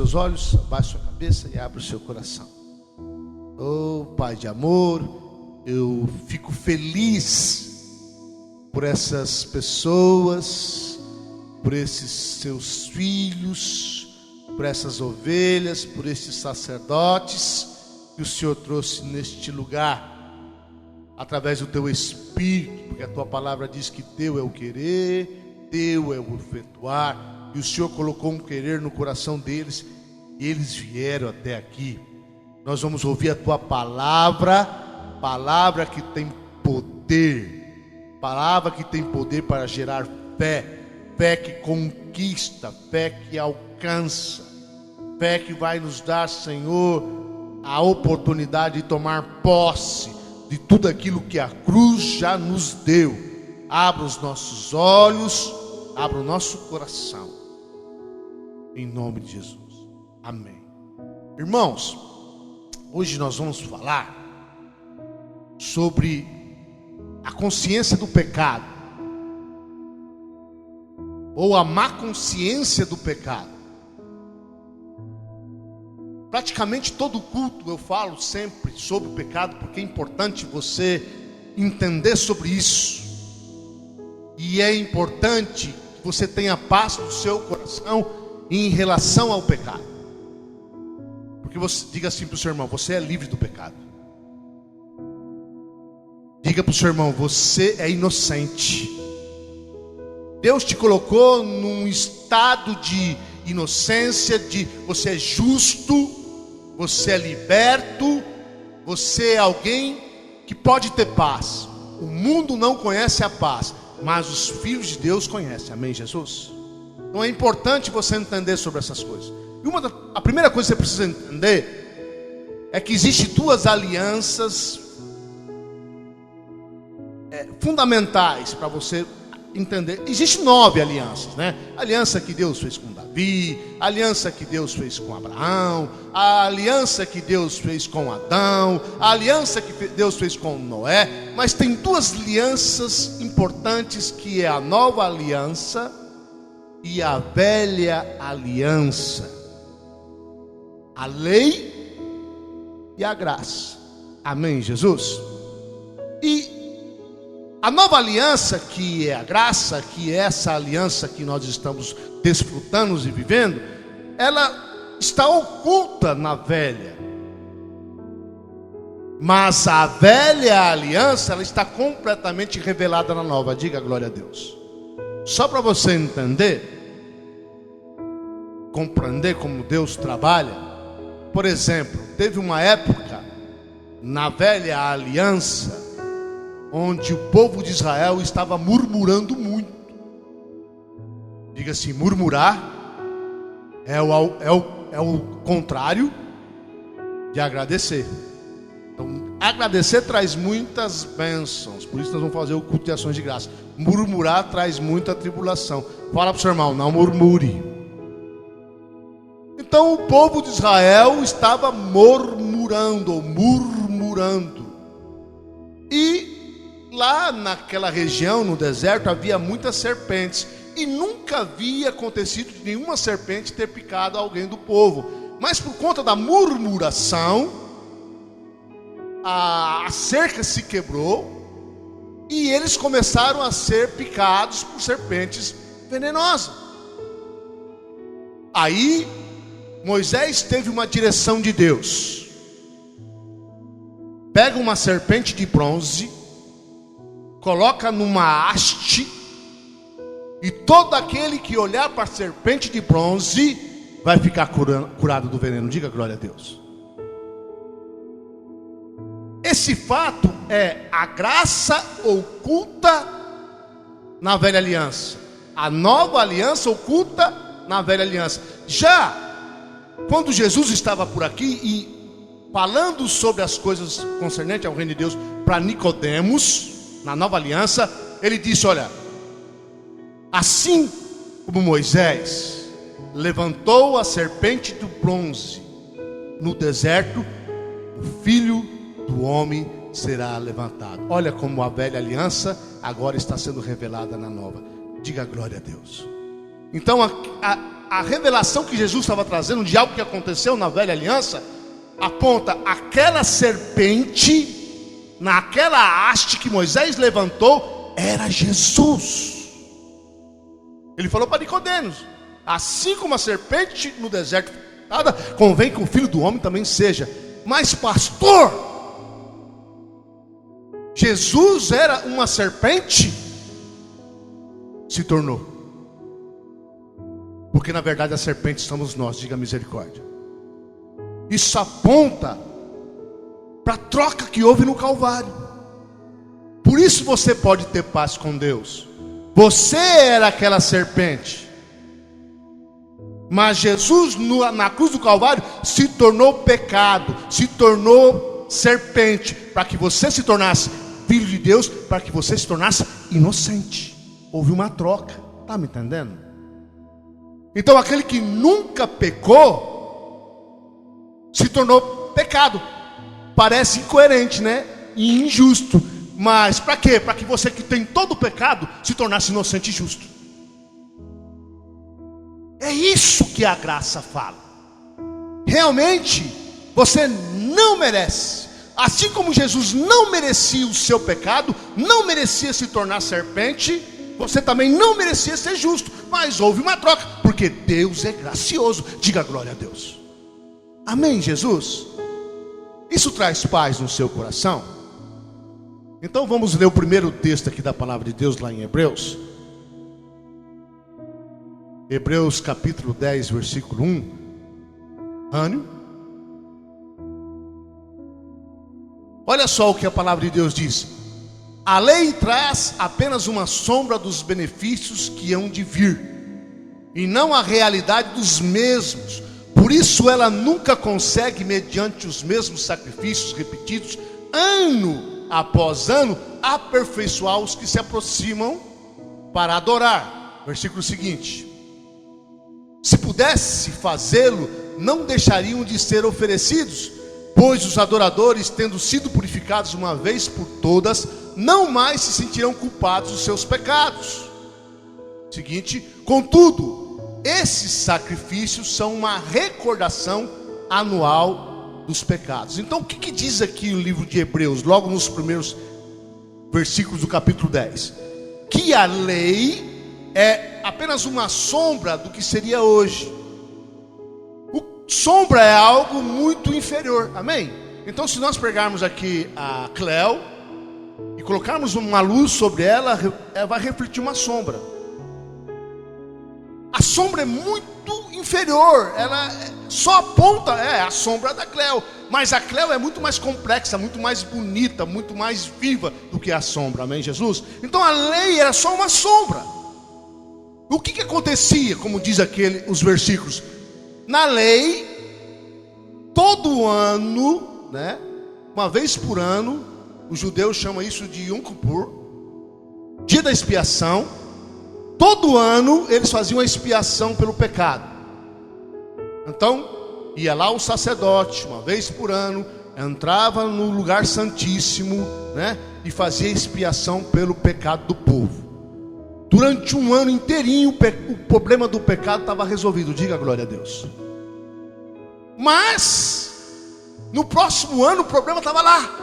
seus olhos, abaixe sua cabeça e abra o seu coração. Oh, Pai de amor, eu fico feliz por essas pessoas, por esses seus filhos, por essas ovelhas, por esses sacerdotes que o Senhor trouxe neste lugar, através do teu Espírito, porque a tua palavra diz que teu é o querer, teu é o efetuar, e o Senhor colocou um querer no coração deles, e eles vieram até aqui. Nós vamos ouvir a tua palavra, palavra que tem poder, palavra que tem poder para gerar fé, fé que conquista, fé que alcança, fé que vai nos dar, Senhor, a oportunidade de tomar posse de tudo aquilo que a cruz já nos deu. Abra os nossos olhos, abra o nosso coração, em nome de Jesus, amém. Irmãos, hoje nós vamos falar sobre a consciência do pecado, ou a má consciência do pecado. Praticamente todo culto eu falo sempre sobre o pecado, porque é importante você entender sobre isso. E é importante que você tenha paz no seu coração em relação ao pecado. Porque você diga assim para o seu irmão: você é livre do pecado. Diga para o seu irmão: você é inocente. Deus te colocou num estado de inocência, de você é justo, você é liberto, você é alguém que pode ter paz. O mundo não conhece a paz, mas os filhos de Deus conhecem. Amém, Jesus? Então é importante você entender sobre essas coisas. E a primeira coisa que você precisa entender é que existem duas alianças fundamentais para você entender. Existem 9 alianças, né? A aliança que Deus fez com Davi, a aliança que Deus fez com Abraão, a aliança que Deus fez com Adão, a aliança que Deus fez com Noé. Mas tem duas alianças importantes, que é a nova aliança e a velha aliança, a lei e a graça. Amém, Jesus? E a nova aliança, que é a graça, que é essa aliança que nós estamos desfrutando e vivendo, ela está oculta na velha. Mas a velha aliança, ela está completamente revelada na nova. Diga glória a Deus. Só para você entender, compreender como Deus trabalha. Por exemplo, teve uma época na velha aliança onde o povo de Israel estava murmurando muito. Diga assim: murmurar é o contrário de agradecer. Então, agradecer traz muitas bênçãos. Por isso nós vamos fazer o culto de ações de graça. Murmurar traz muita tribulação. Fala para o seu irmão: não murmure. Então o povo de Israel estava murmurando. E lá naquela região, no deserto, havia muitas serpentes. E nunca havia acontecido de nenhuma serpente ter picado alguém do povo. Mas por conta da murmuração, a cerca se quebrou e eles começaram a ser picados por serpentes venenosas. Aí Moisés teve uma direção de Deus: pega uma serpente de bronze, coloca numa haste, e todo aquele que olhar para a serpente de bronze vai ficar curado do veneno. Diga glória a Deus. Esse fato é a graça oculta na velha aliança, a nova aliança oculta na velha aliança. Já quando Jesus estava por aqui e falando sobre as coisas concernentes ao reino de Deus para Nicodemos, na nova aliança, ele disse: olha, assim como Moisés levantou a serpente do bronze no deserto, o filho do homem será levantado. Olha como a velha aliança agora está sendo revelada na nova. Diga glória a Deus. Então a revelação que Jesus estava trazendo de algo que aconteceu na velha aliança, aponta aquela serpente, naquela haste que Moisés levantou, era Jesus. Ele falou para Nicodemos: assim como a serpente no deserto, convém que o Filho do Homem também seja. Mas pastor, Jesus era uma serpente? Se tornou. Porque na verdade a serpente somos nós, diga misericórdia. Isso aponta para a troca que houve no Calvário. Por isso você pode ter paz com Deus. Você era aquela serpente, mas Jesus na cruz do Calvário se tornou pecado, se tornou serpente, para que você se tornasse filho de Deus, para que você se tornasse inocente. Houve uma troca, está me entendendo? Então aquele que nunca pecou se tornou pecado. Parece incoerente, né? E injusto. Mas para quê? Para que você que tem todo o pecado se tornasse inocente e justo. É isso que a graça fala. Realmente você não merece. Assim como Jesus não merecia o seu pecado, não merecia se tornar serpente, você também não merecia ser justo. Mas houve uma troca, porque Deus é gracioso. Diga glória a Deus. Amém, Jesus? Isso traz paz no seu coração? Então vamos ler o primeiro texto aqui da palavra de Deus lá em Hebreus. Hebreus capítulo 10, versículo 1. Ânimo. Olha só o que a palavra de Deus diz: a lei traz apenas uma sombra dos benefícios que hão de vir, e não a realidade dos mesmos. Por isso ela nunca consegue, mediante os mesmos sacrifícios repetidos, ano após ano, aperfeiçoar os que se aproximam para adorar. Versículo seguinte: se pudesse fazê-lo, não deixariam de ser oferecidos, pois os adoradores, tendo sido purificados uma vez por todas, não mais se sentirão culpados dos seus pecados. Seguinte: contudo, esses sacrifícios são uma recordação anual dos pecados. Então o que diz aqui o livro de Hebreus, logo nos primeiros versículos do capítulo 10? Que a lei é apenas uma sombra do que seria hoje. Sombra é algo muito inferior, amém? Então se nós pegarmos aqui a Cleo e colocarmos uma luz sobre ela, ela vai refletir uma sombra. A sombra é muito inferior, ela só aponta, a sombra da Cleo. Mas a Cleo é muito mais complexa, muito mais bonita, muito mais viva do que a sombra, amém, Jesus? Então a lei era só uma sombra. O que acontecia, como diz os versículos? Na lei, todo ano, né, uma vez por ano, os judeus chamam isso de Yom Kippur, dia da expiação. Todo ano eles faziam a expiação pelo pecado. Então ia lá o sacerdote, uma vez por ano, entrava no lugar santíssimo, né, e fazia expiação pelo pecado do povo. Durante um ano inteirinho o problema do pecado estava resolvido. Diga glória a Deus. Mas no próximo ano o problema estava lá.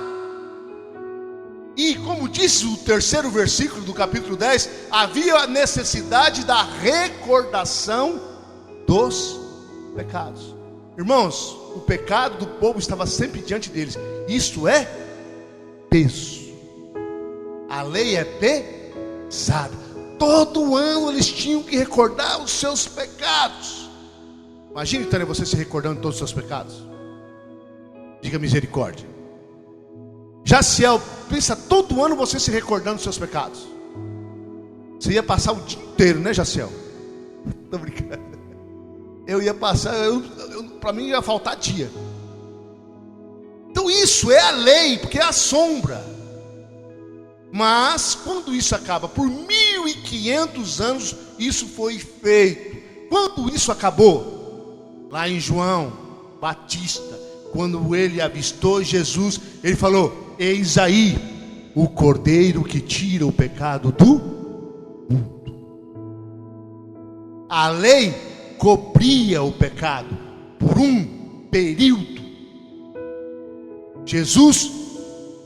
E como diz o terceiro versículo do capítulo 10, havia a necessidade da recordação dos pecados. Irmãos, o pecado do povo estava sempre diante deles. Isso é peso. A lei é pesada. Todo ano eles tinham que recordar os seus pecados. Imagine, Tânia, você se recordando de todos os seus pecados. Diga misericórdia. Jaciel, pensa todo ano você se recordando dos seus pecados. Você ia passar o dia inteiro, né, Jaciel? Estou brincando. Eu ia passar, para mim ia faltar dia. Então isso é a lei, porque é a sombra. Mas quando isso acaba, por 1500 anos isso foi feito. Quando isso acabou? Lá em João Batista, quando ele avistou Jesus, ele falou: eis aí o Cordeiro que tira o pecado do mundo. A lei cobria o pecado por um período. Jesus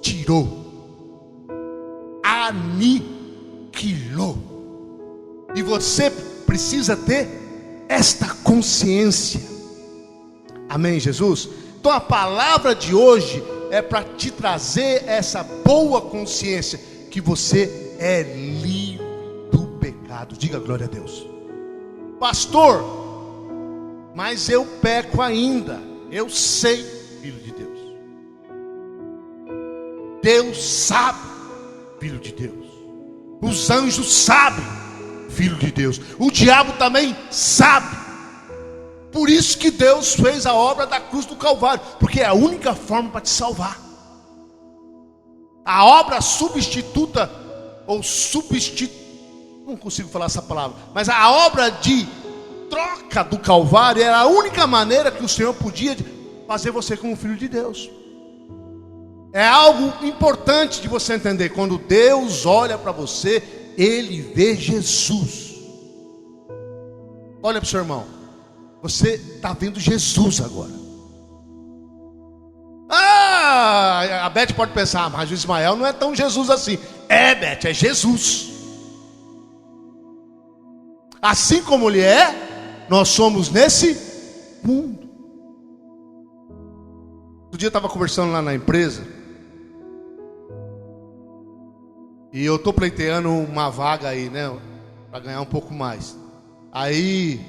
tirou, aniquilou. E você precisa ter esta consciência. Amém, Jesus? Então a palavra de hoje é para te trazer essa boa consciência que você é livre do pecado. Diga glória a Deus. Pastor, mas eu peco ainda. Eu sei, filho de Deus. Deus sabe, filho de Deus. Os anjos sabem, filho de Deus. O diabo também sabe. Por isso que Deus fez a obra da cruz do Calvário, porque é a única forma para te salvar. A obra substituta, ou não consigo falar essa palavra, mas a obra de troca do Calvário era a única maneira que o Senhor podia fazer você como filho de Deus. É algo importante de você entender. Quando Deus olha para você, Ele vê Jesus. Olha para o seu irmão, você está vendo Jesus agora. A Beth pode pensar, mas o Ismael não é tão Jesus assim. É, Beth, é Jesus. Assim como Ele é, nós somos nesse mundo. Outro dia eu estava conversando lá na empresa, e eu estou pleiteando uma vaga aí, né, para ganhar um pouco mais. Aí,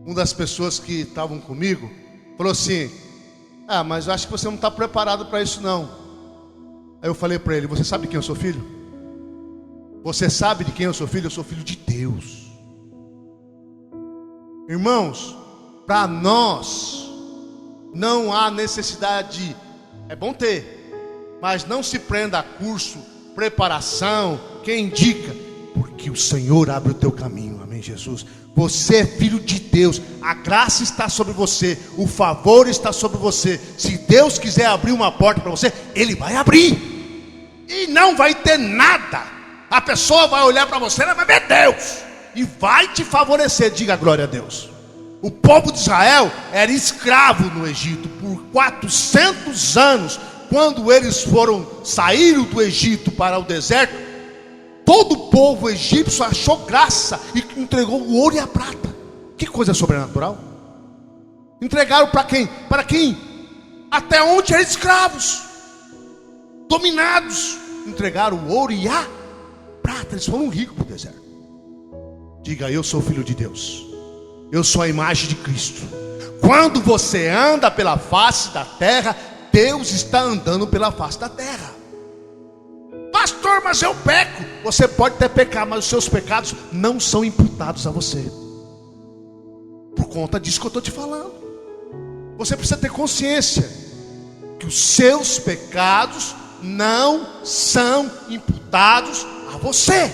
uma das pessoas que estavam comigo falou assim: mas eu acho que você não está preparado para isso não. Aí eu falei para ele: você sabe de quem eu sou filho? Você sabe de quem eu sou filho? Eu sou filho de Deus. Irmãos, para nós não há necessidade, é bom ter, mas não se prenda a curso, preparação, quem indica, porque o Senhor abre o teu caminho. Amém, Jesus? Você é filho de Deus, a graça está sobre você, o favor está sobre você. Se Deus quiser abrir uma porta para você, Ele vai abrir, e não vai ter nada. A pessoa vai olhar para você, ela vai ver Deus, e vai te favorecer. Diga glória a Deus. O povo de Israel era escravo no Egito por 400 anos. Quando eles saíram do Egito para o deserto, todo o povo egípcio achou graça e entregou o ouro e a prata. Que coisa sobrenatural. Entregaram para quem? Para quem? Até onde eram escravos, dominados. Entregaram o ouro e a prata. Eles foram ricos para o deserto. Diga: eu sou filho de Deus, eu sou a imagem de Cristo. Quando você anda pela face da terra, Deus está andando pela face da terra. Pastor, mas eu peco. Você pode até pecar, mas os seus pecados não são imputados a você. Por conta disso que eu estou te falando. Você precisa ter consciência que os seus pecados não são imputados a você.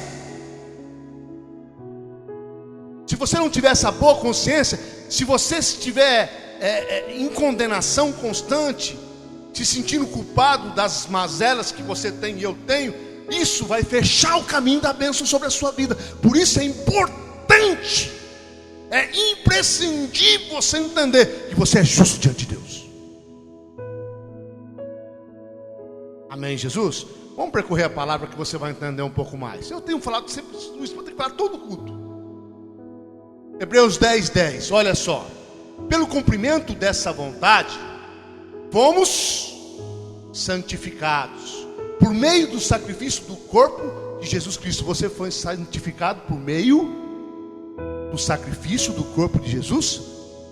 Se você não tiver essa boa consciência, se você estiver em condenação constante, se sentindo culpado das mazelas que você tem e eu tenho, isso vai fechar o caminho da bênção sobre a sua vida. Por isso é importante, é imprescindível você entender que você é justo diante de Deus. Amém, Jesus? Vamos percorrer a palavra que você vai entender um pouco mais. Eu tenho falado sempre isso, eu tenho falado todo culto. Hebreus 10:10, olha só. Pelo cumprimento dessa vontade, fomos santificados por meio do sacrifício do corpo de Jesus Cristo. Você foi santificado por meio do sacrifício do corpo de Jesus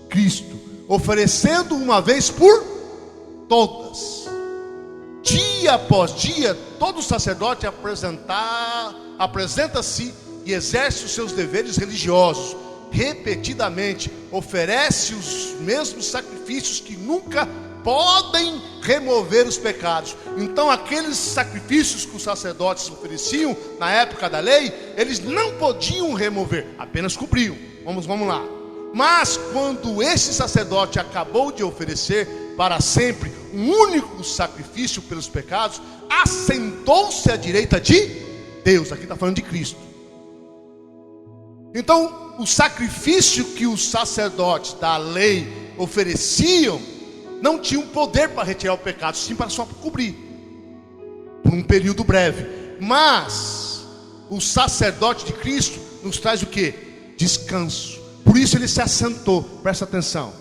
Cristo, oferecendo uma vez por todas. Dia após dia, todo sacerdote apresenta-se e exerce os seus deveres religiosos. Repetidamente oferece os mesmos sacrifícios que nunca podem remover os pecados. Então aqueles sacrifícios que os sacerdotes ofereciam na época da lei, eles não podiam remover, apenas cobriam. Vamos lá. Mas quando esse sacerdote acabou de oferecer para sempre um único sacrifício pelos pecados, assentou-se à direita de Deus. Aqui está falando de Cristo. Então o sacrifício que os sacerdotes da lei ofereciam não tinham poder para retirar o pecado, sim para só cobrir, por um período breve. Mas o sacerdote de Cristo nos traz o que? Descanso. Por isso ele se assentou, presta atenção.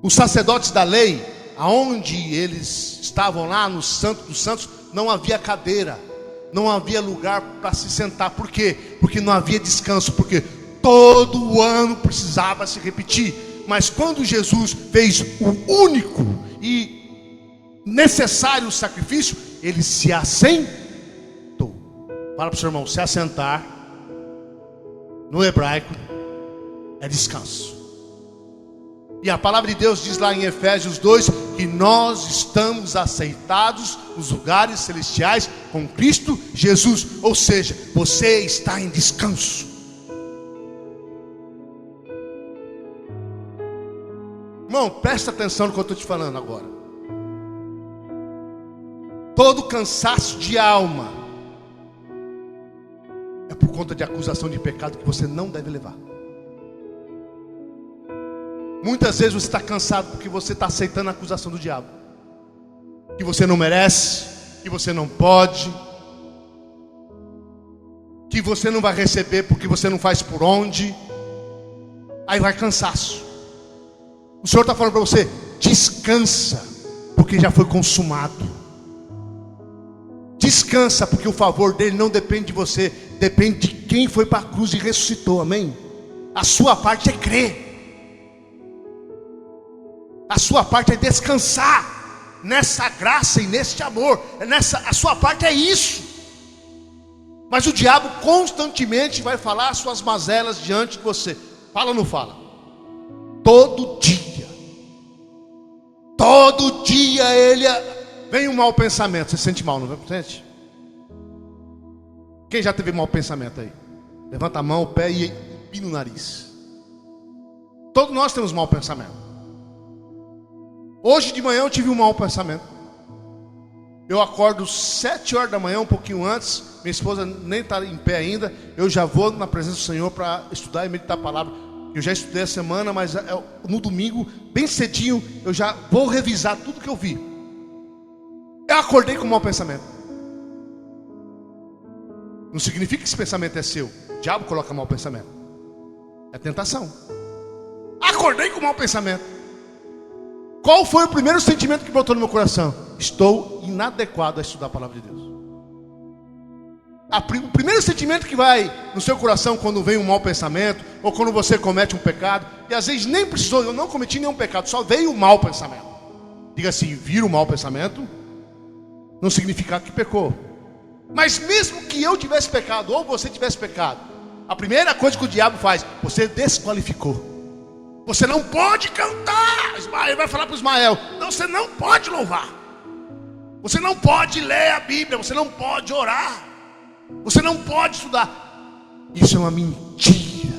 Os sacerdotes da lei, aonde eles estavam lá no Santo dos Santos, não havia cadeira, não havia lugar para se sentar. Por quê? Porque não havia descanso, porque todo ano precisava se repetir. Mas quando Jesus fez o único e necessário sacrifício, ele se assentou. Fala para o seu irmão, se assentar no hebraico é descanso. E a palavra de Deus diz lá em Efésios 2 que nós estamos aceitados nos lugares celestiais com Cristo Jesus. Ou seja, você está em descanso. Irmão, presta atenção no que eu estou te falando agora. Todo cansaço de alma é por conta de acusação de pecado que você não deve levar. Muitas vezes você está cansado porque você está aceitando a acusação do diabo, que você não merece, que você não pode, que você não vai receber porque você não faz por onde. Aí vai cansaço. O Senhor está falando para você, descansa, porque já foi consumado. Descansa, porque o favor dele não depende de você, depende de quem foi para a cruz e ressuscitou, amém? A sua parte é crer. A sua parte é descansar nessa graça e neste amor. A sua parte é isso. Mas o diabo constantemente vai falar as suas mazelas diante de você. Fala ou não fala? Todo dia. Todo dia vem um mau pensamento. Você sente mal, não vem? Sente? Quem já teve mau pensamento aí? Levanta a mão, o pé e pina o nariz. Todos nós temos mau pensamento. Hoje de manhã eu tive um mau pensamento. Eu acordo 7 horas da manhã, um pouquinho antes. Minha esposa nem está em pé ainda. Eu já vou na presença do Senhor para estudar e meditar a palavra. Eu já estudei a semana, mas no domingo, bem cedinho, eu já vou revisar tudo que eu vi. Eu acordei com um mau pensamento. Não significa que esse pensamento é seu. O diabo coloca mau pensamento. É tentação. Acordei com um mau pensamento. Qual foi o primeiro sentimento que brotou no meu coração? Estou inadequado a estudar a palavra de Deus. O primeiro sentimento que vai no seu coração quando vem um mau pensamento, ou quando você comete um pecado, e às vezes nem precisou, eu não cometi nenhum pecado, só veio um mau pensamento. Diga assim, vir um mau pensamento não significa que pecou. Mas mesmo que eu tivesse pecado, ou você tivesse pecado, a primeira coisa que o diabo faz, você desqualificou. Você não pode cantar. Ismael vai falar para o Ismael, não, você não pode louvar. Você não pode ler a Bíblia. Você não pode orar. Você não pode estudar. Isso é uma mentira.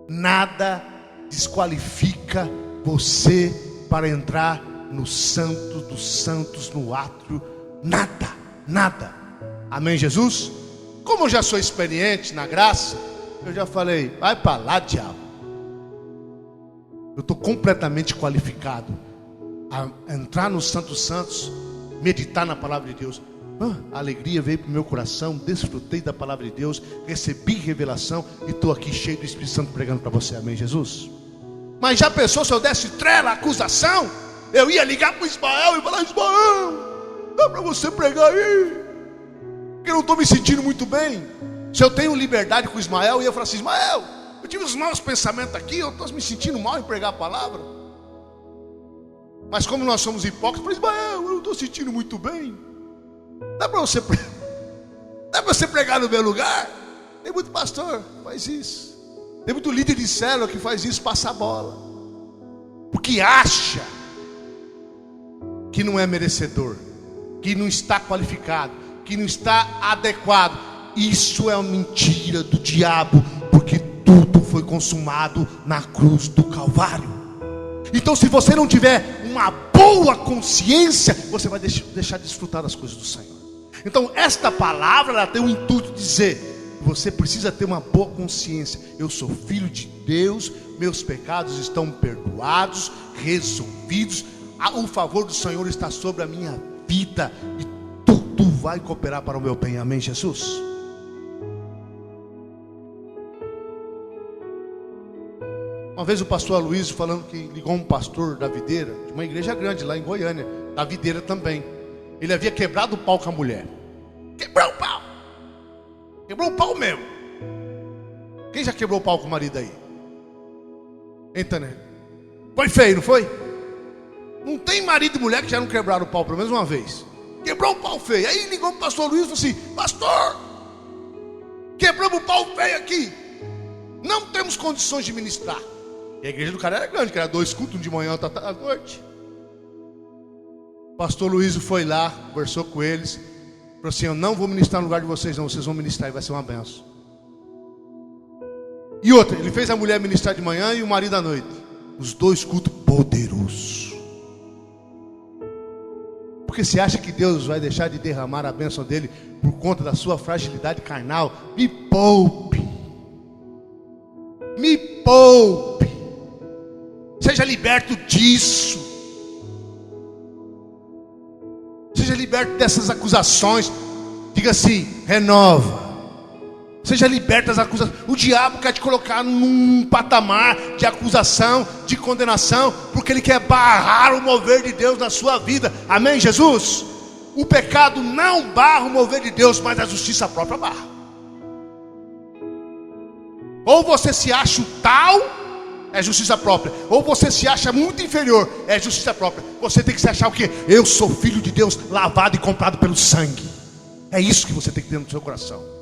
Nada desqualifica você para entrar no Santo dos Santos, no átrio. Nada, nada. Amém, Jesus? Como eu já sou experiente na graça, eu já falei, vai para lá, diabo. Eu estou completamente qualificado a entrar no Santo dos Santos, meditar na palavra de Deus. A alegria veio para o meu coração, desfrutei da palavra de Deus, recebi revelação e estou aqui cheio do Espírito Santo pregando para você, amém, Jesus? Mas já pensou se eu desse trela, acusação? Eu ia ligar para o Ismael e falar, Ismael, dá para você pregar aí, porque eu não estou me sentindo muito bem. Se eu tenho liberdade com o Ismael, eu ia falar assim, Ismael, eu tive uns maus pensamentos aqui, eu estou me sentindo mal em pregar a palavra. Mas como nós somos hipócritas, eu falei, Ismael, eu não estou sentindo muito bem. Dá para você pregar no meu lugar? Tem muito pastor que faz isso. Tem muito líder de célula que faz isso, passa a bola. Porque acha que não é merecedor, que não está qualificado, que não está adequado. Isso é uma mentira do diabo, porque tudo foi consumado na cruz do Calvário. Então se você não tiver uma boa consciência, você vai deixar de desfrutar das coisas do Senhor. Então esta palavra, ela tem o intuito de dizer: você precisa ter uma boa consciência. Eu sou filho de Deus, meus pecados estão perdoados, resolvidos, o favor do Senhor está sobre a minha vida, e tudo vai cooperar para o meu bem. Amém, Jesus? Uma vez o pastor Aloysio falando que ligou um pastor da videira, de uma igreja grande lá em Goiânia, da videira também. Ele havia quebrado o pau com a mulher. Quebrou o pau. Quebrou o pau mesmo. Quem já quebrou o pau com o marido aí? Entendeu? Foi feio, não foi? Não tem marido e mulher que já não quebraram o pau pelo menos uma vez. Quebrou o pau feio. Aí ligou para o pastor Luiz e falou assim: pastor, quebramos o pau feio aqui, não temos condições de ministrar. E a igreja do cara era grande, que era 2 cultos, um de manhã, outro à noite. O pastor Luiz foi lá, conversou com eles, falou assim: eu não vou ministrar no lugar de vocês não, vocês vão ministrar e vai ser uma benção. E outra, ele fez a mulher ministrar de manhã e o marido à noite. Os 2 cultos poderosos. Porque você acha que Deus vai deixar de derramar a bênção dele por conta da sua fragilidade carnal? Me poupe. Me poupe. Seja liberto disso. Seja liberto dessas acusações. Diga assim: renova. Seja liberto das acusações. O diabo quer te colocar num patamar de acusação, de condenação, porque ele quer barrar o mover de Deus na sua vida. Amém, Jesus? O pecado não barra o mover de Deus, mas a justiça própria barra. Ou você se acha o tal, é justiça própria. Ou você se acha muito inferior, é justiça própria. Você tem que se achar o quê? Eu sou filho de Deus, lavado e comprado pelo sangue. É isso que você tem que ter no seu coração.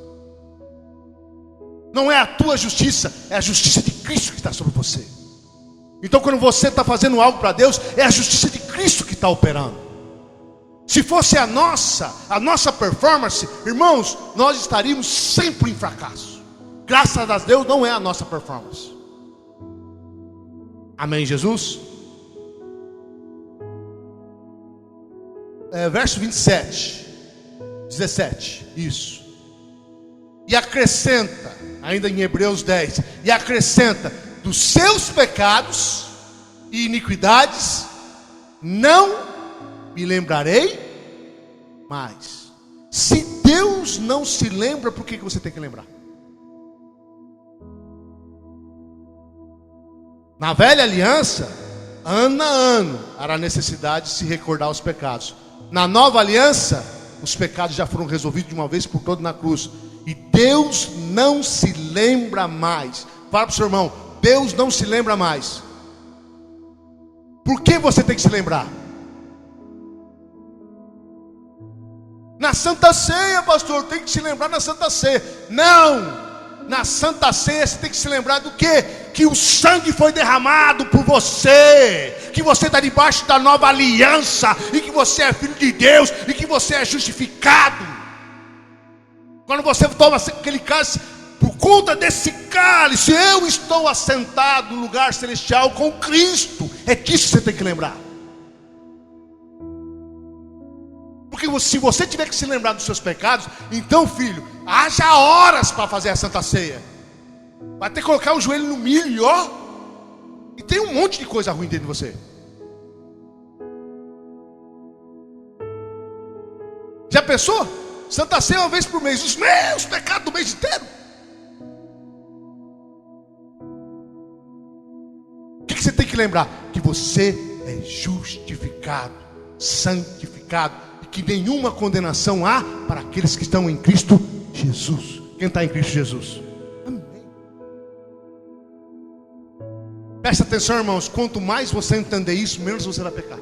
Não é a tua justiça, é a justiça de Cristo que está sobre você. Então quando você está fazendo algo para Deus, é a justiça de Cristo que está operando. Se fosse a nossa performance, irmãos, nós estaríamos sempre em fracasso. Graças a Deus não é a nossa performance. Amém, Jesus? Verso 27, 17, isso. E acrescenta, ainda em Hebreus 10, e acrescenta: dos seus pecados e iniquidades não me lembrarei mais. Se Deus não se lembra, por que você tem que lembrar? Na velha aliança, ano a ano, era necessidade de se recordar os pecados. Na nova aliança, os pecados já foram resolvidos de uma vez por todas na cruz. E Deus não se lembra mais. Fala para o seu irmão: Deus não se lembra mais. Por que você tem que se lembrar? Na Santa Ceia, pastor, tem que se lembrar na Santa Ceia. Não! Na Santa Ceia você tem que se lembrar do quê? Que o sangue foi derramado por você, que você está debaixo da nova aliança, e que você é filho de Deus, e que você é justificado. Quando você toma aquele cálice, por conta desse cálice, eu estou assentado no lugar celestial com Cristo. É disso que você tem que lembrar. Porque se você tiver que se lembrar dos seus pecados, então, filho, haja horas para fazer a Santa Ceia. Vai ter que colocar o joelho no milho, ó. E tem um monte de coisa ruim dentro de você. Já pensou? Santa Ceia uma vez por mês, os meus pecados do mês inteiro. O que você tem que lembrar? Que você é justificado, santificado, e que nenhuma condenação há para aqueles que estão em Cristo Jesus. Quem está em Cristo Jesus? Amém. Presta atenção, irmãos, quanto mais você entender isso, menos você vai pecar.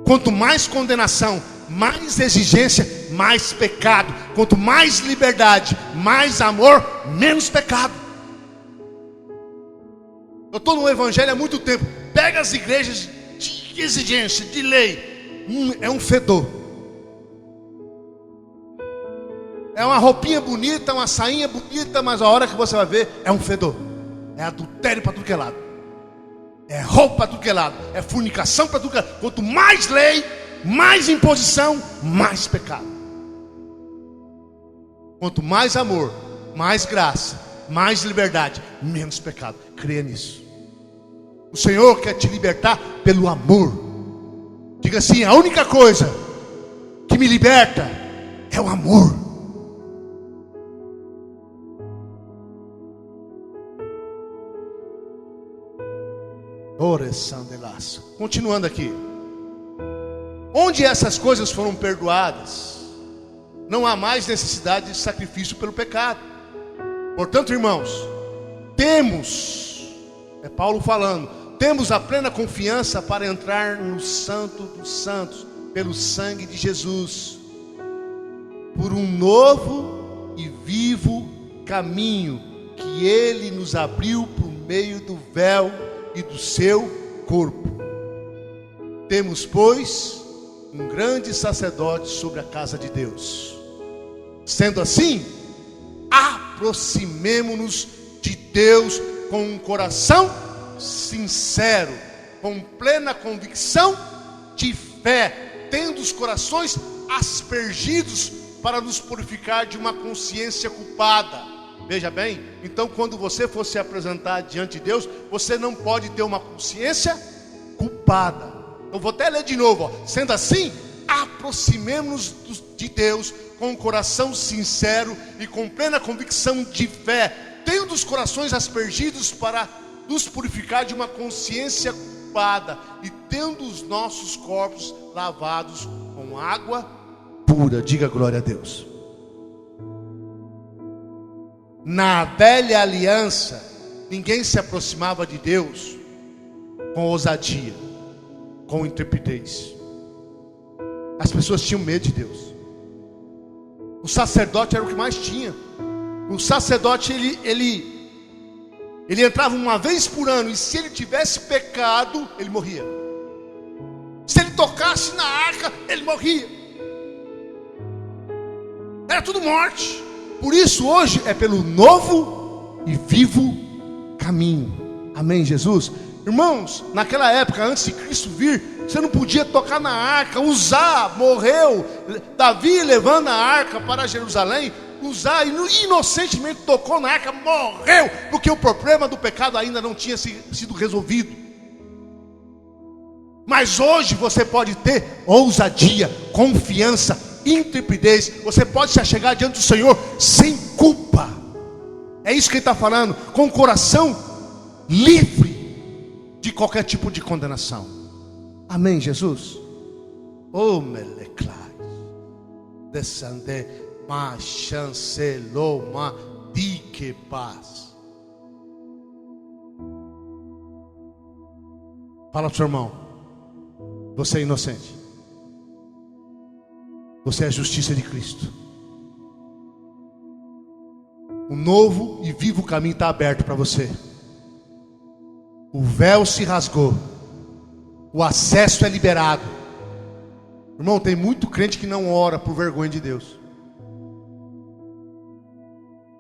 Quanto mais condenação, mais exigência, mais pecado. Quanto mais liberdade, mais amor, menos pecado. Eu estou no evangelho há muito tempo. Pega as igrejas de exigência, de lei, é um fedor. É uma roupinha bonita, uma sainha bonita, mas a hora que você vai ver, é um fedor. É adultério para tudo que é lado. É roubo para tudo que é lado, é fornicação para tudo que é lado. Quanto mais lei, mais imposição, mais pecado. Quanto mais amor, mais graça, mais liberdade, menos pecado. Creia nisso. O Senhor quer te libertar pelo amor. Diga assim: a única coisa que me liberta é o amor. Continuando aqui. Onde essas coisas foram perdoadas, não há mais necessidade de sacrifício pelo pecado. Portanto, irmãos, é Paulo falando, temos a plena confiança para entrar no Santo dos Santos, pelo sangue de Jesus, por um novo e vivo caminho que Ele nos abriu por meio do véu e do seu corpo. Temos, pois, um grande sacerdote sobre a casa de Deus. Sendo assim, aproximemo-nos de Deus com um coração sincero, com plena convicção de fé, tendo os corações aspergidos para nos purificar de uma consciência culpada. Veja bem, então quando você for se apresentar diante de Deus, você não pode ter uma consciência culpada. Eu vou até ler de novo, Sendo assim, aproximemo-nos de Deus com um coração sincero e com plena convicção de fé, tendo os corações aspergidos para nos purificar de uma consciência culpada e tendo os nossos corpos lavados com água pura. Diga glória a Deus. Na velha aliança, ninguém se aproximava de Deus com ousadia, com intrepidez. As pessoas tinham medo de Deus. O sacerdote era o que mais tinha. O sacerdote ele entrava uma vez por ano, e se ele tivesse pecado, ele morria. Se ele tocasse na arca, ele morria. Era tudo morte. Por isso hoje é pelo novo e vivo caminho. Amém, Jesus? Irmãos, naquela época, antes de Cristo vir, você não podia tocar na arca. Uzá morreu, Davi levando a arca para Jerusalém, Uzá inocentemente tocou na arca, morreu, porque o problema do pecado ainda não tinha sido resolvido. Mas hoje você pode ter ousadia, confiança, intrepidez. Você pode se achegar diante do Senhor sem culpa. É isso que ele está falando, com o coração livre de qualquer tipo de condenação. Amém, Jesus? Oh, meleclai, descende, ma chancelou, ma di que paz. Fala para o seu irmão, você é inocente. Você é a justiça de Cristo. O novo e vivo caminho está aberto para você. O véu se rasgou. O acesso é liberado. Irmão, tem muito crente que não ora por vergonha de Deus.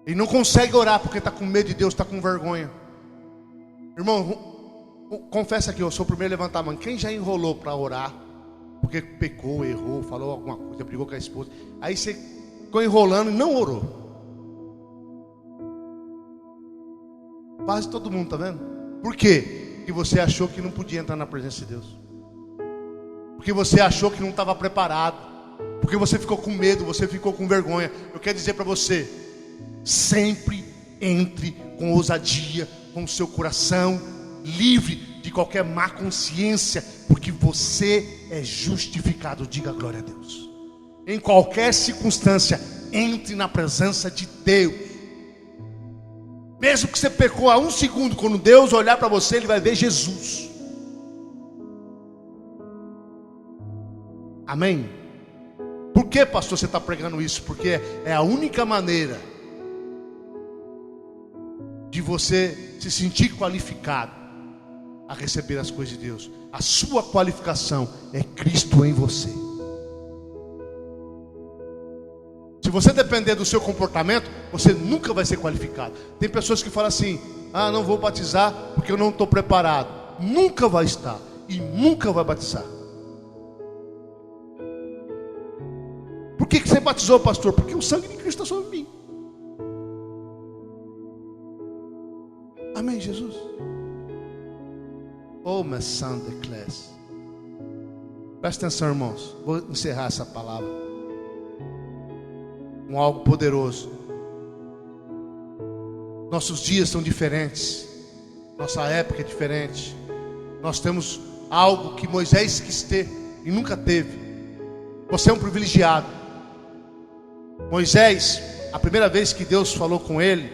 Ele não consegue orar porque está com medo de Deus, está com vergonha. Irmão, confessa aqui, eu sou o primeiro a levantar a mão. Quem já enrolou para orar? Porque pecou, errou, falou alguma coisa, brigou com a esposa. Aí você ficou enrolando e não orou. Quase todo mundo, tá vendo? Por quê? Porque você achou que não podia entrar na presença de Deus. Porque você achou que não estava preparado. Porque você ficou com medo, você ficou com vergonha. Eu quero dizer para você, sempre entre com ousadia, com o seu coração livre de qualquer má consciência, porque você é justificado. Diga glória a Deus. Em qualquer circunstância, entre na presença de Deus. Mesmo que você pecou há um segundo, quando Deus olhar para você, Ele vai ver Jesus. Amém? Por que, pastor, você está pregando isso? Porque é a única maneira de você se sentir qualificado a receber as coisas de Deus. A sua qualificação é Cristo em você. Se você depender do seu comportamento, você nunca vai ser qualificado. Tem pessoas que falam assim: ah, não vou batizar porque eu não estou preparado. nunca vai estar e nunca vai batizar. Por que você batizou, pastor? Porque o sangue de Cristo está sobre mim. Amém, Jesus? Oh, my son de class. Presta atenção, irmãos. Vou encerrar essa palavra com algo poderoso. Nossos dias são diferentes. Nossa época é diferente. Nós temos algo que Moisés quis ter e nunca teve. Você é um privilegiado. Moisés, a primeira vez que Deus falou com ele,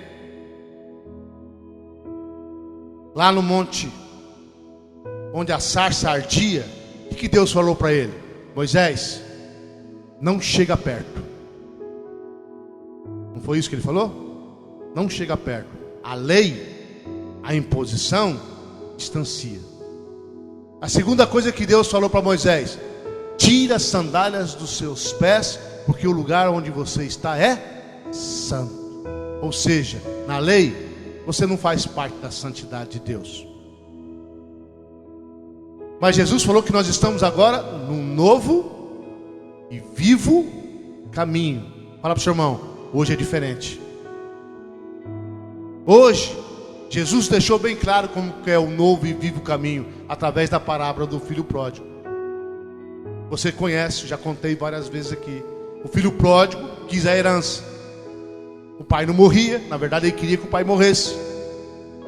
lá no monte onde a sarça ardia, o que Deus falou para ele? Moisés, não chega perto. Não foi isso que ele falou? Não chega perto. A lei, a imposição, distancia. A segunda coisa que Deus falou para Moisés: tira as sandálias dos seus pés, porque o lugar onde você está é santo. Ou seja, na lei, você não faz parte da santidade de Deus. Mas Jesus falou que nós estamos agora num novo e vivo caminho. Fala para o seu irmão, hoje é diferente. Hoje, Jesus deixou bem claro como que é o novo e vivo caminho, através da parábola do filho pródigo. Você conhece, já contei várias vezes aqui. O filho pródigo quis a herança. O pai não morria, na verdade ele queria que o pai morresse.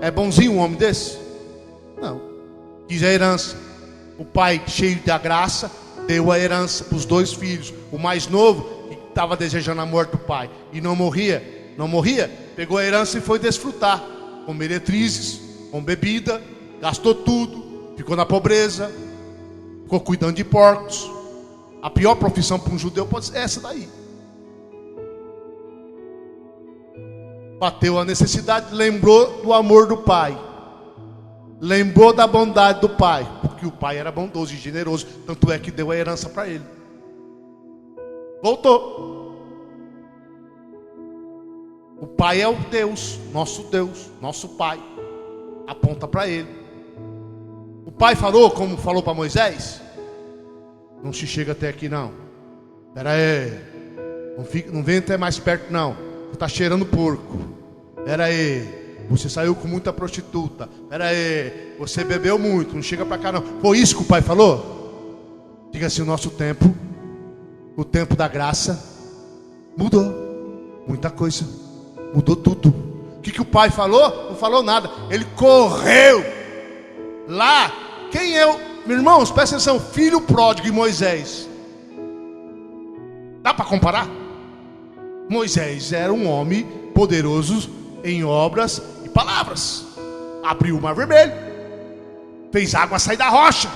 É bonzinho um homem desse? Não. Quis a herança. O pai, cheio da graça, deu a herança para os dois filhos. O mais novo, que estava desejando a morte do pai e não morria, pegou a herança e foi desfrutar, com meretrizes, com bebida, gastou tudo, ficou na pobreza, ficou cuidando de porcos. A pior profissão para um judeu pode ser essa daí. Bateu a necessidade, lembrou do amor do pai, lembrou da bondade do pai, porque o pai era bondoso e generoso, tanto é que deu a herança para ele. Voltou. O pai é o Deus, nosso pai. Aponta para ele. O pai falou, como falou para Moisés: não se chega até aqui não. Espera aí. Não vem até mais perto não. Você está cheirando porco. Espera aí. Você saiu com muita prostituta. Espera aí. Você bebeu muito. Não chega para cá não. Foi isso que o pai falou? Diga assim: o nosso tempo, o tempo da graça, mudou. Muita coisa. Mudou tudo. O que o pai falou? Não falou nada. Ele correu lá. Quem é o... Meus irmãos, presta atenção. Filho pródigo e Moisés, dá para comparar? Moisés era um homem poderoso em obras e palavras. Abriu o mar vermelho, fez água sair da rocha,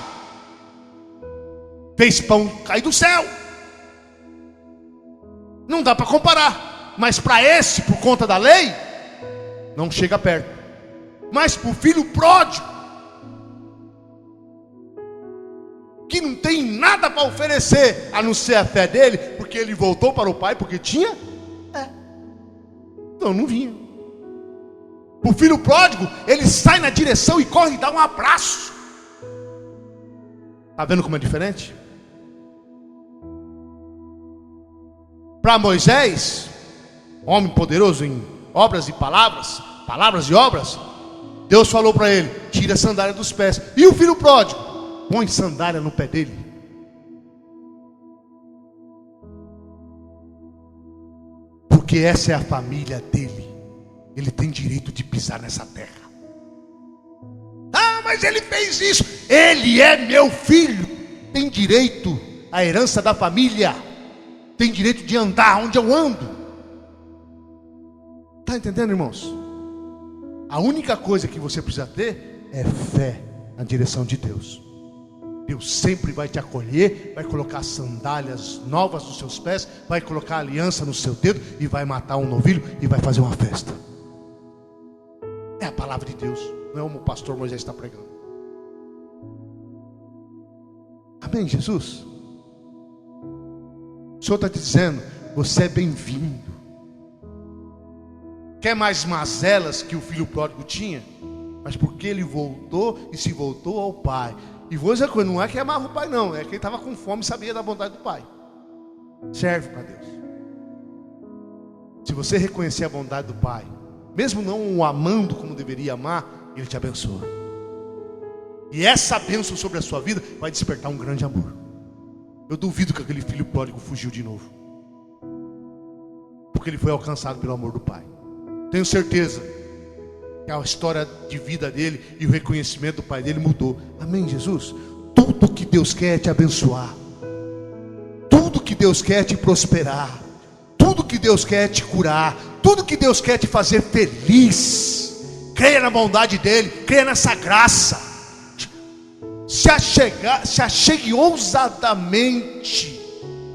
fez pão cair do céu. Não dá para comparar. Mas para esse, por conta da lei, não chega perto. Mas para o filho pródigo, que não tem nada para oferecer a não ser a fé dele, porque ele voltou para o pai porque tinha, então não vinha. O filho pródigo, ele sai na direção e corre e dá um abraço. Está vendo como é diferente? Para Moisés, homem poderoso em obras e palavras, palavras e obras, Deus falou para ele: tira a sandália dos pés. E o filho pródigo, põe sandália no pé dele. Porque essa é a família dele. Ele tem direito de pisar nessa terra. Ah, mas ele fez isso. Ele é meu filho. Tem direito à herança da família. Tem direito de andar onde eu ando. Está entendendo, irmãos? A única coisa que você precisa ter é fé na direção de Deus. Deus sempre vai te acolher, vai colocar sandálias novas nos seus pés, vai colocar aliança no seu dedo e vai matar um novilho e vai fazer uma festa. É a palavra de Deus, não é como o pastor Moisés está pregando. Amém, Jesus? O Senhor está te dizendo: você é bem-vindo. Quer mais mazelas que o filho pródigo tinha? mas porque ele voltou e se voltou ao Pai. E vou dizer uma coisa, não é que amava o Pai não, é que ele estava com fome e sabia da bondade do Pai. Serve para Deus. Se você reconhecer a bondade do Pai, mesmo não o amando como deveria amar, Ele te abençoa. E essa bênção sobre a sua vida vai despertar um grande amor. Eu duvido que aquele filho pródigo fugiu de novo, porque ele foi alcançado pelo amor do Pai. Tenho certeza que a história de vida dele e o reconhecimento do Pai dele mudou. Amém, Jesus? Tudo que Deus quer é te abençoar. Tudo que Deus quer é te prosperar. Tudo que Deus quer é te curar. Tudo que Deus quer é te fazer feliz. Creia na bondade dele, creia nessa graça. Se achegue ousadamente,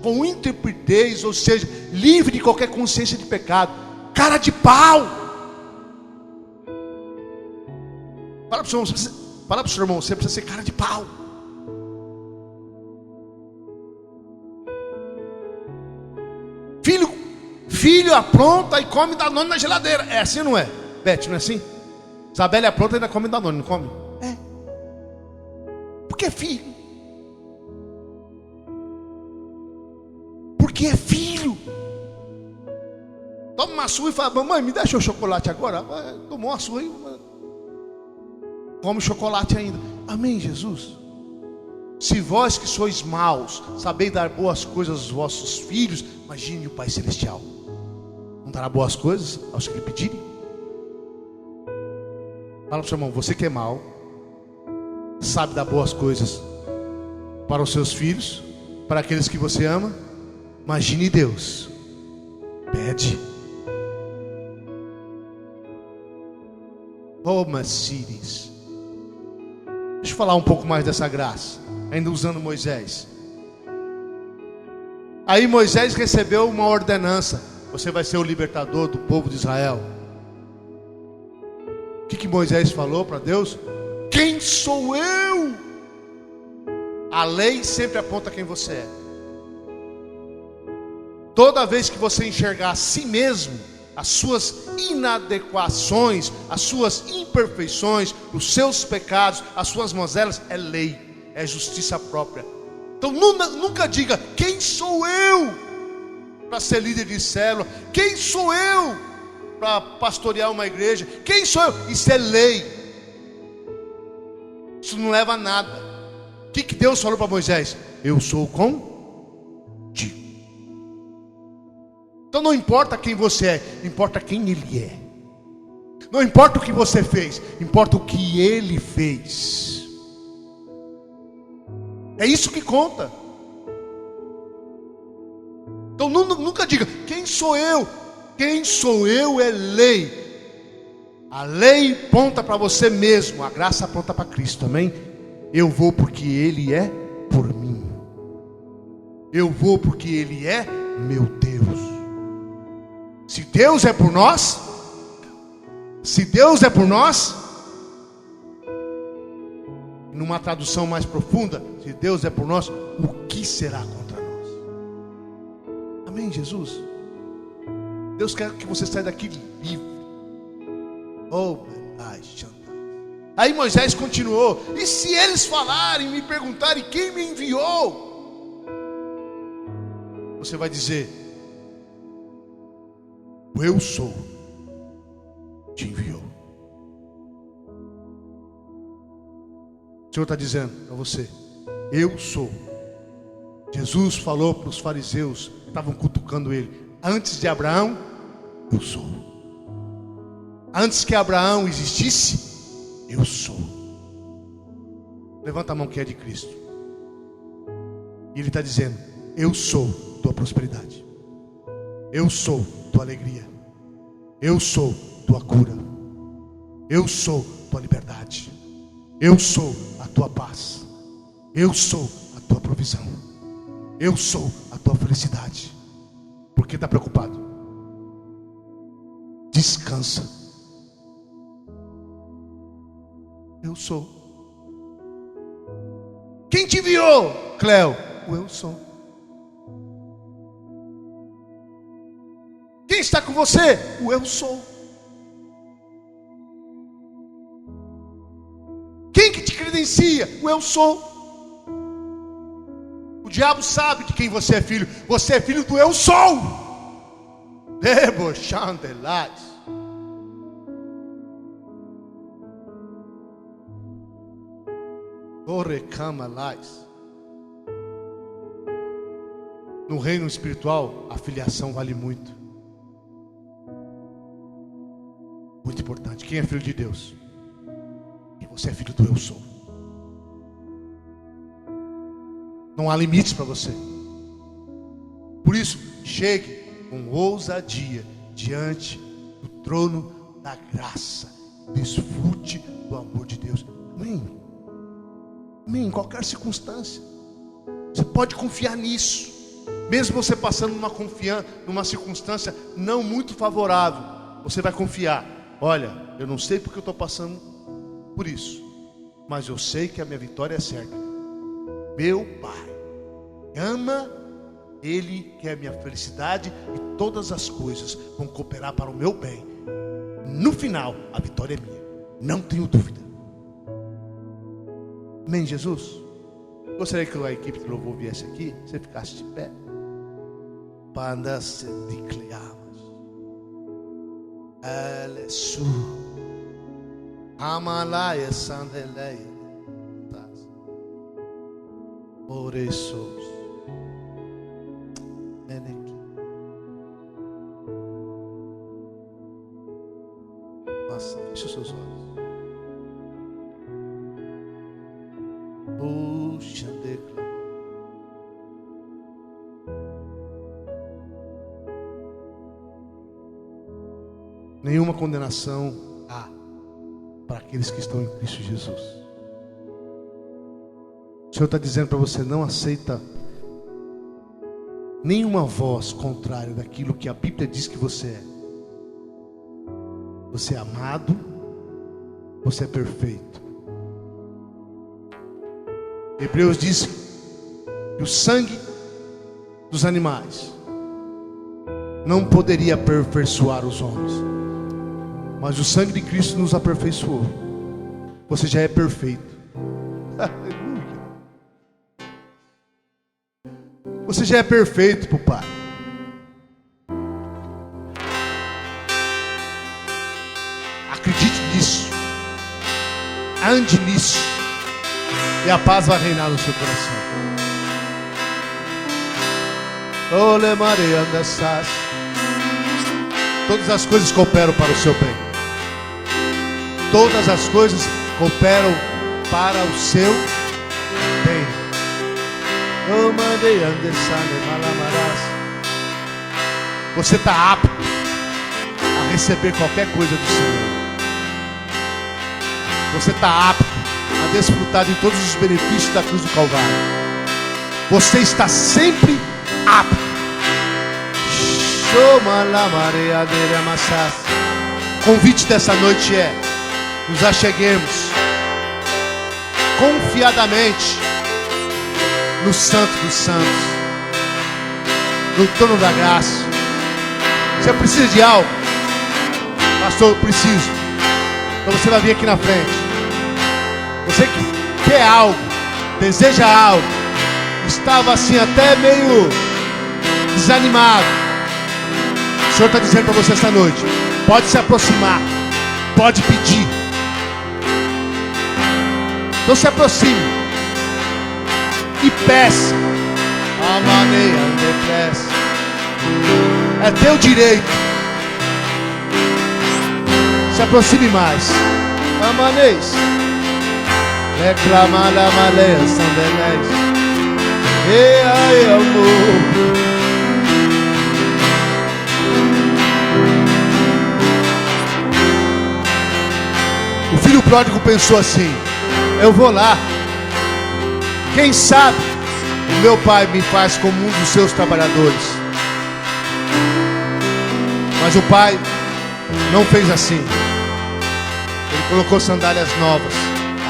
com intrepidez, ou seja, livre de qualquer consciência de pecado. Cara de pau. Fala para o seu irmão, você precisa ser cara de pau. Filho apronta e come Danone na geladeira. É assim ou não é? Beth, não é assim? Isabelle apronta e ainda come Danone, não come? É. Porque é filho. Porque é filho. Toma uma sua e fala: mamãe, me deixa o chocolate agora. Tomou uma sua e come chocolate ainda. Amém, Jesus? Se vós que sois maus sabeis dar boas coisas aos vossos filhos, imagine o Pai Celestial. Não dará boas coisas aos que lhe pedirem? Fala para o seu irmão: você que é mau, sabe dar boas coisas para os seus filhos, para aqueles que você ama. Imagine Deus. Pede. Oh, Mercedes. Deixa eu falar um pouco mais dessa graça, ainda usando Moisés. Aí Moisés recebeu uma ordenança: você vai ser o libertador do povo de Israel. O que Moisés falou para Deus? Quem sou eu? A lei sempre aponta quem você é. Toda vez que você enxergar a si mesmo, as suas inadequações, as suas imperfeições, os seus pecados, as suas mazelas, é lei, é justiça própria. Então nunca diga: quem sou eu para ser líder de célula? Quem sou eu para pastorear uma igreja? Quem sou eu? Isso é lei. Isso não leva a nada. O que Deus falou para Moisés? Eu sou contigo. Então não importa quem você é, importa quem Ele é. Não importa o que você fez, importa o que Ele fez. É isso que conta. Então nunca diga: quem sou eu? Quem sou eu é lei. A lei aponta para você mesmo, a graça aponta para Cristo, amém? Eu vou porque Ele é por mim. Eu vou porque Ele é meu Deus. Se Deus é por nós, numa tradução mais profunda, se Deus é por nós, o que será contra nós? Amém, Jesus? Deus quer que você saia daqui livre. Oh, aí Moisés continuou: e se eles falarem, me perguntarem quem me enviou? Você vai dizer: eu sou, te enviou. O Senhor está dizendo para você: eu sou. Jesus falou para os fariseus que estavam cutucando ele: antes de Abraão, eu sou. Antes que Abraão existisse, eu sou. Levanta a mão que é de Cristo. E Ele está dizendo: eu sou tua prosperidade. Eu sou tua alegria. Eu sou tua cura. Eu sou tua liberdade. Eu sou a tua paz. Eu sou a tua provisão. Eu sou a tua felicidade. Por que está preocupado? Descansa. Eu sou. Quem te enviou, Cléo? O eu sou. Quem está com você? O eu sou. evidencia o eu sou. O diabo sabe de quem você é filho. Você é filho do eu sou. Debochandelades. Orecamalais. No reino espiritual, a filiação vale muito. Muito importante. Quem é filho de Deus? E você é filho do eu sou. Não há limites para você. Por isso, chegue com ousadia diante do trono da graça. Desfrute do amor de Deus. Amém. Amém. Em qualquer circunstância, você pode confiar nisso. Mesmo você passando numa circunstância não muito favorável, você vai confiar. Olha, eu não sei porque eu estou passando por isso, mas eu sei que a minha vitória é certa. Meu Pai ama, Ele quer a minha felicidade e todas as coisas vão cooperar para o meu bem. No final, a vitória é minha, não tenho dúvida. Amém, Jesus? Gostaria que a equipe de louvor viesse aqui, você ficasse de pé. Para se declararmos. Alesu. Amalaya Sandeleia. Oressos. Meneki. Nossa, feche os seus olhos. Puxa, declara. Nenhuma condenação há para aqueles que estão em Cristo Jesus. O Senhor está dizendo para você: não aceita nenhuma voz contrária daquilo que a Bíblia diz que você é. Você é amado, você é perfeito. Hebreus diz que o sangue dos animais não poderia aperfeiçoar os homens, mas o sangue de Cristo nos aperfeiçoou. Você já é perfeito. Você já é perfeito para o Pai. Acredite nisso. Ande nisso. E a paz vai reinar no seu coração. Ole Maria andessas. Todas as coisas cooperam para o seu bem. Todas as coisas cooperam para o seu bem. Você está apto a receber qualquer coisa do Senhor. Você está apto a desfrutar de todos os benefícios da cruz do Calvário. Você está sempre apto. O convite dessa noite é: nos acheguemos confiadamente no Santo dos Santos, no trono da graça. Você precisa de algo? Pastor, eu preciso. Então você vai vir aqui na frente. Você que quer algo, deseja algo, estava assim até meio desanimado. O Senhor está dizendo para você esta noite: pode se aproximar, pode pedir. Então se aproxime e peça. A maneira de peça. É teu direito. Se aproxime mais. Amanês. Reclamar a maneira sandelés. E aí, amor. O filho pródigo pensou assim: eu vou lá. Quem sabe o meu pai me faz como um dos seus trabalhadores. Mas o pai não fez assim. Ele colocou sandálias novas,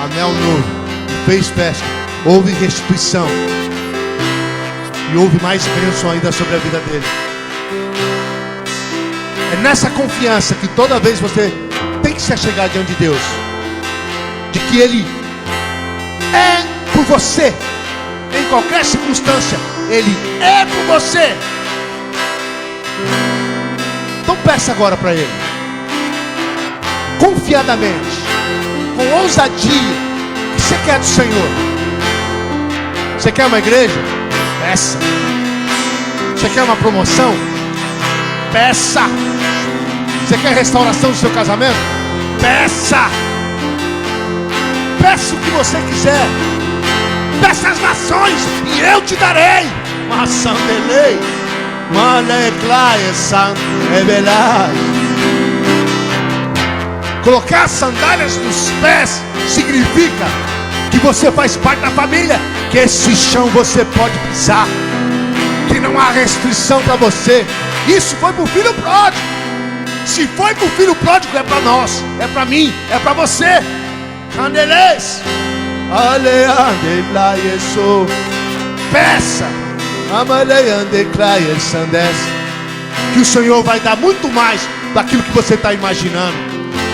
anel novo, e fez festa. Houve restituição. E houve mais bênção ainda sobre a vida dele. É nessa confiança que toda vez você tem que se achegar diante de Deus, de que Ele é por você. Em qualquer circunstância, Ele é por você. Então peça agora para Ele, confiadamente, com ousadia, o que você quer do Senhor? Você quer uma igreja? Peça. Você quer uma promoção? Peça. Você quer restauração do seu casamento? Peça. Peça o que você quiser. Peça as nações e eu te darei. Massandelei, maneclaia, sanebelai. Colocar sandálias nos pés significa que você faz parte da família, que esse chão você pode pisar, que não há restrição para você. Isso foi para o filho pródigo. Se foi para o filho pródigo, é para nós, é para mim, é para você. Candelês, peça, que o Senhor vai dar muito mais daquilo que você está imaginando.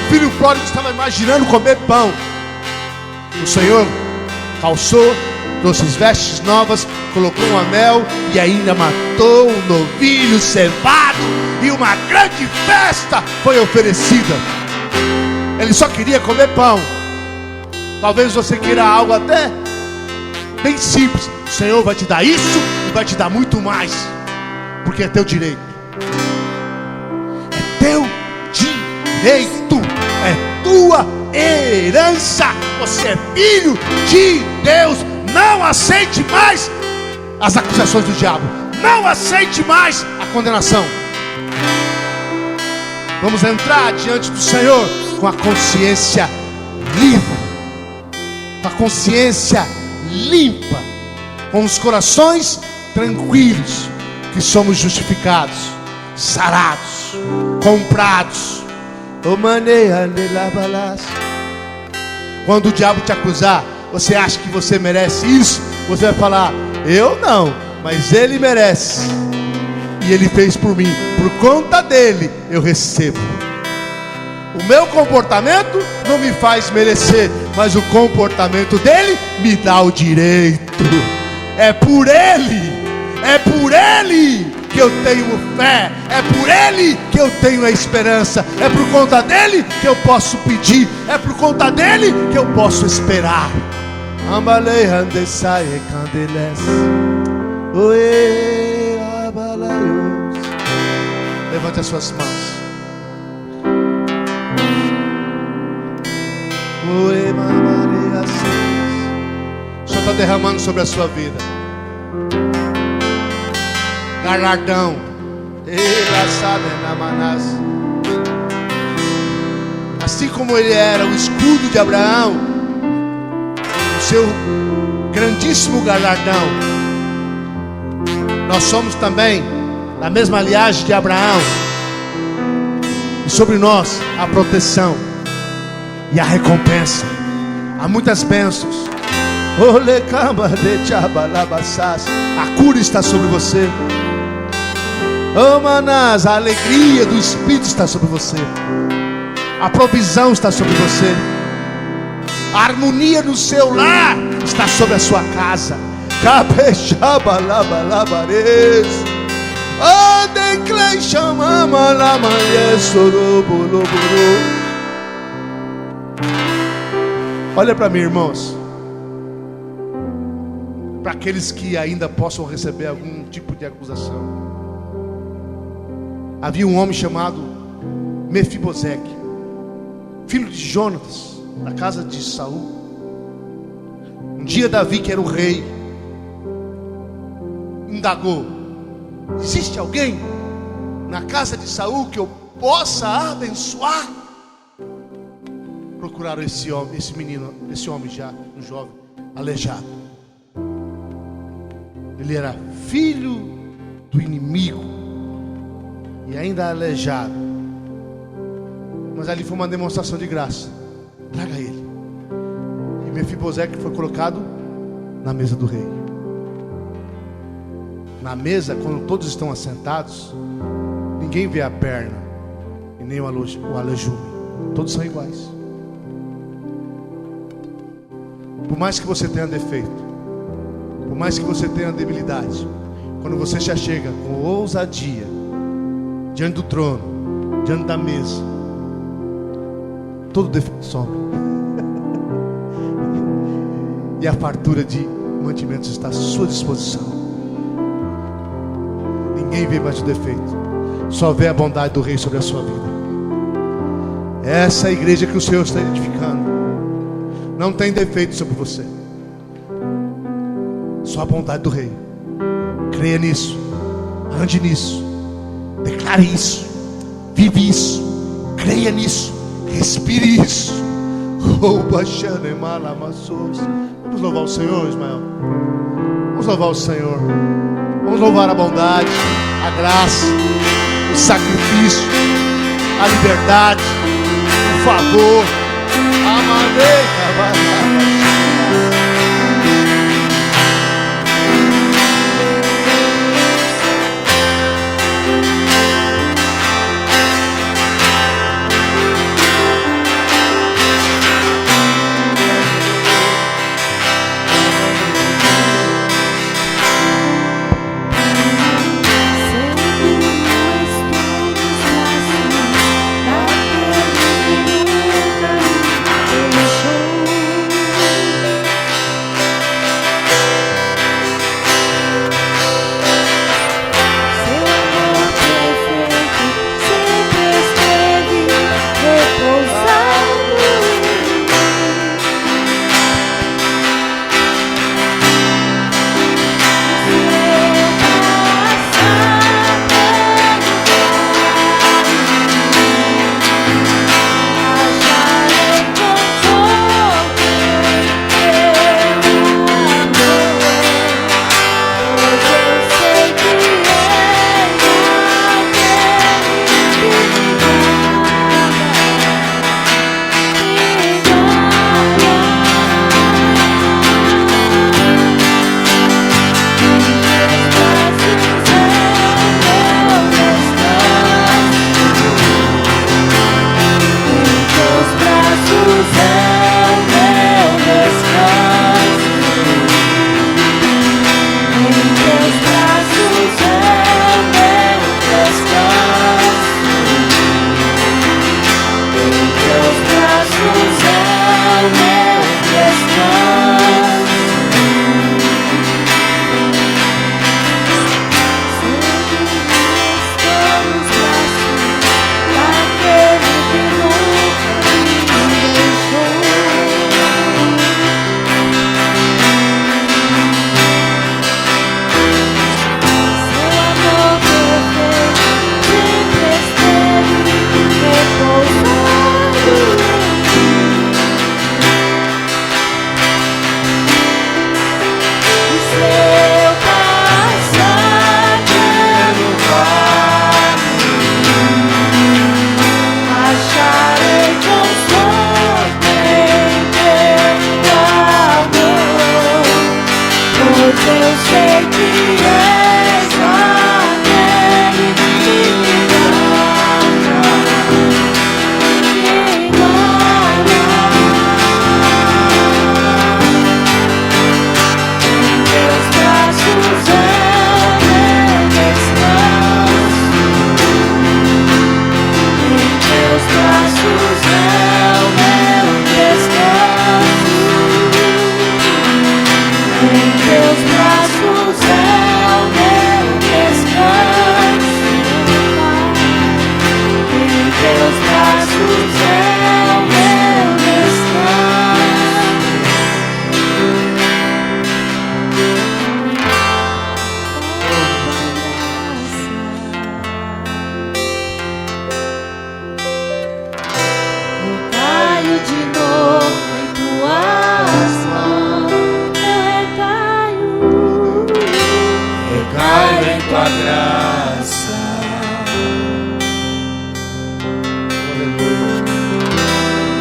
O filho pródigo estava imaginando comer pão. O Senhor calçou, trouxe as vestes novas, colocou um anel e ainda matou um novilho cevado, e uma grande festa foi oferecida. Ele só queria comer pão. Talvez você queira algo até bem simples. O Senhor vai te dar isso e vai te dar muito mais, porque é teu direito. É teu direito, é tua herança. Você é filho de Deus. Não aceite mais as acusações do diabo. Não aceite mais a condenação. Vamos entrar diante do Senhor com a consciência livre, com a consciência limpa, com os corações tranquilos, que somos justificados, sarados, comprados. Quando o diabo te acusar, você acha que você merece isso? Você vai falar: eu não, mas ele merece, e ele fez por mim, por conta dele eu recebo. O meu comportamento não me faz merecer, mas o comportamento dele me dá o direito. É por ele que eu tenho fé, é por ele que eu tenho a esperança, é por conta dele que eu posso pedir, é por conta dele que eu posso esperar. Levante as suas mãos. O Senhor está derramando sobre a sua vida galardão. Assim como ele era o escudo de Abraão, o seu grandíssimo galardão, nós somos também da mesma linhagem de Abraão, e sobre nós a proteção e a recompensa. Há muitas bênçãos. A cura está sobre você. Oh, Manás, a alegria do Espírito está sobre você. A provisão está sobre você. A harmonia no seu lar está sobre a sua casa. Olha para mim, irmãos. Para aqueles que ainda possam receber algum tipo de acusação. Havia um homem chamado Mefibozeque, filho de Jonatas, da casa de Saul. Um dia Davi, que era o rei, indagou: existe alguém na casa de Saul que eu possa abençoar? Procuraram esse homem, esse menino, esse homem já, um jovem, aleijado. Ele era filho do inimigo e ainda aleijado. Mas ali foi uma demonstração de graça. Traga ele. E Mefibozeque foi colocado na mesa do rei. Na mesa, quando todos estão assentados, ninguém vê a perna e nem o aleijado. Todos são iguais. Por mais que você tenha defeito, por mais que você tenha debilidade, quando você já chega com ousadia diante do trono, diante da mesa, todo defeito some. E a fartura de mantimentos está à sua disposição. Ninguém vê mais o defeito, só vê a bondade do Rei sobre a sua vida. Essa é a igreja que o Senhor está edificando. Não tem defeito sobre você, só a bondade do Rei. Creia nisso, ande nisso, declare isso, vive isso, creia nisso, respire isso. Vamos louvar o Senhor, Ismael. Vamos louvar o Senhor. Vamos louvar a bondade, a graça, o sacrifício, a liberdade, o favor, a maneira.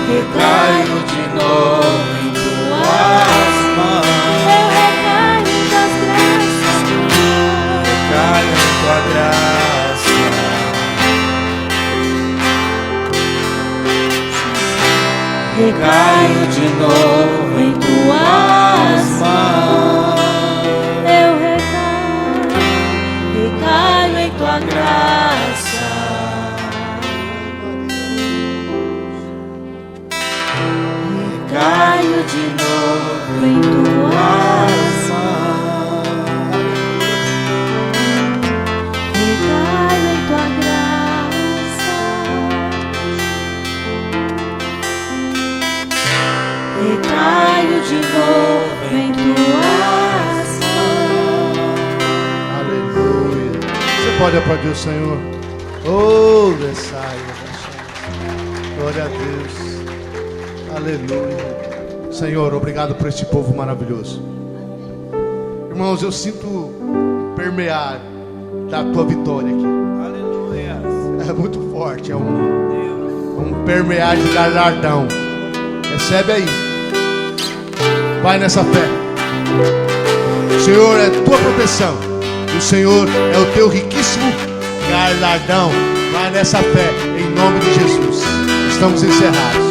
Recaio de novo em tuas mãos. Eu recaio das graças. Recaio em tua graça. Recaio de novo em tuas Eu recaio em tua graça. Recaio de novo em tuas mãos. Recaio em tua graça. Recaio de novo em tuas mãos. Aleluia. Você pode aplaudir o Senhor. Oh, Messias. Glória a Deus. Aleluia. Senhor, obrigado por este povo maravilhoso. Irmãos, eu sinto permear da tua vitória aqui. Aleluia. É muito forte. É um permear de galardão. Recebe aí. Vai nessa fé. O Senhor é tua proteção. E o Senhor é o teu riquíssimo galardão. Vai nessa fé. Em nome de Jesus. Estamos encerrados.